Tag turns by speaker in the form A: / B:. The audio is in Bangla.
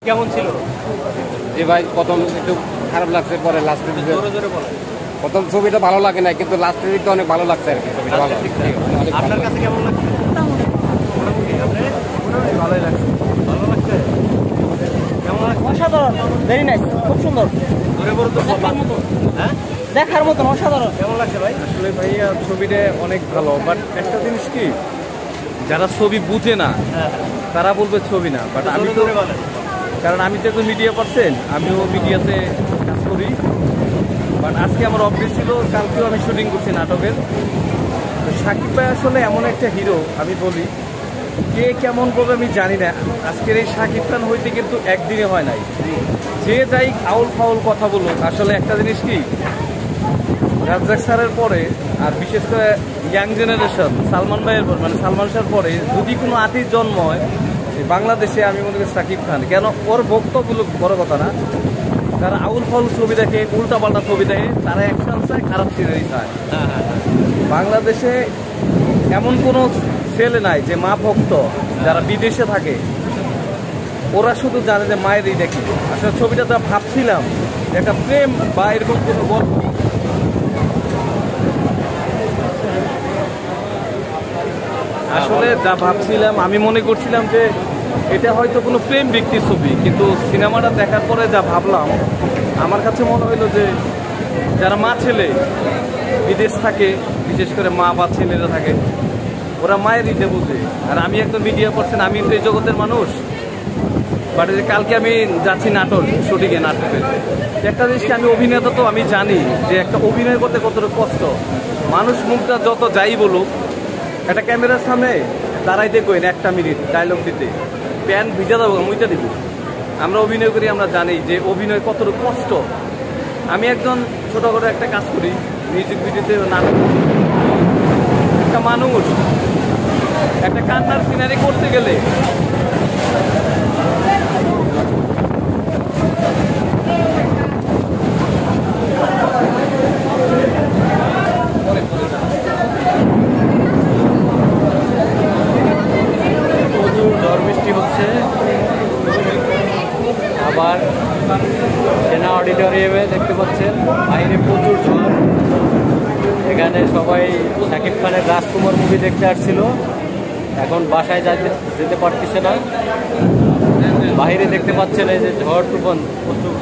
A: কেমন ছিল?
B: যে ভাই প্রথম একটু খারাপ লাগছে, পরে লাস্টের দিকে
A: জোরে জোরে বলেন।
B: প্রথম ছবিটা ভালো লাগে না, কিন্তু লাস্টের দিকটা অনেক ভালো লাগছে আর কি। ছবিটা ভালো,
A: আপনার কাছে কেমন লাগছে? ভালোই লাগছে। ভালো লাগছে? কেমন লাগছে?
C: অসাধারণ, ভেরি নাইস, খুব সুন্দর,
A: জোরে বলুন তো। হ্যাঁ,
C: দেখার মতন অসাধারণ।
A: কেমন লাগছে ভাই?
D: আসলে ভাইয়া ছবিটা অনেক ভালো, বাট একটা জিনিস কি, যারা ছবি বুঝে না তারা বলবে ছবি না, বাট আমি তো, কারণ আমি তো একটু মিডিয়া পার্সন, আমিও মিডিয়াতে কাজ করি। বাট আজকে আমার অফিস ছিল, কালকেও আমি শুটিং করছি নাটকের। তো সাকিব ভাই আসলে এমন একটা হিরো, আমি বলি কে কেমন করবে আমি জানি না। আজকের এই সাকিব খান হইতে কিন্তু একদিনে হয় নাই। যে যাই আউল ফাউল কথা বলুক, আসলে একটা জিনিস কি, রাজ্জাক স্যারের পরে আর বিশেষ করে ইয়াং জেনারেশন সালমান ভাইয়ের পর, মানে সালমান শাহর পরে যদি কোনো আতির জন্ম হয় বাংলাদেশে, আমি মনে করি সাকিব খান। কেন ওর বক্তব্যগুলো বড় কথা না, যারা আউল ফাউল ছবি দেখে, উল্টা পাল্টা ছবি দেখে, তারা অ্যাকশন চায়, খারাপ সিনারি চায়। বাংলাদেশে এমন কোনো ছেলে নাই যে মা ভক্ত, যারা বিদেশে থাকে ওরা শুধু জানে যে মায়ের এই দেখি। আসলে ছবিটা যা ভাবছিলাম একটা প্রেম বা এরকম কোনো গল্প, আসলে যা ভাবছিলাম, আমি মনে করছিলাম যে এটা হয়তো কোনো প্রেম ব্যক্তির ছবি, কিন্তু সিনেমাটা দেখার পরে যা ভাবলাম, আমার কাছে মনে হইলো যে যারা মা ছেলে বিদেশ থাকে, বিশেষ করে মা বা ছেলেরা থাকে, ওরা মায়ের দিতে বুঝে। আর আমি একদম মিডিয়া পার্সন, আমি তো এই জগতের মানুষ। বাট যে কালকে আমি যাচ্ছি নাটক শুটিংয়ে, নাটকের একটা জিনিসকে, আমি অভিনেতা তো আমি জানি যে একটা অভিনয় করতে কতটা কষ্ট। মানুষ মুখটা যত যাই বলুক, একটা ক্যামেরার সামনে দাঁড়াইতে কই না 1 মিনিট ডায়লগ দিতে, প্যান্ট ভিজা দেবো, মুইটা দিব। আমরা অভিনয় করি, আমরা জানি যে অভিনয় কতটা কষ্ট। আমি একজন ছোটো করে একটা কাজ করি, মিউজিক ভিডিওতে নাটক। একটা মানুষ একটা কান্নার সিনারি করতে গেলে
A: প্রচুর ঝড় বৃষ্টি হচ্ছে। আবার সেনা অডিটোরিয়ামে দেখতে পাচ্ছেন বাইরে প্রচুর ঝড়। এখানে সবাই শাকিব খানের রাজকুমার মুভি দেখতে আসছিল, এখন বাসায় যেতে পারতেছে না। বাইরে দেখতে পাচ্ছেন এই যে ঝড় তুফান প্রচুর।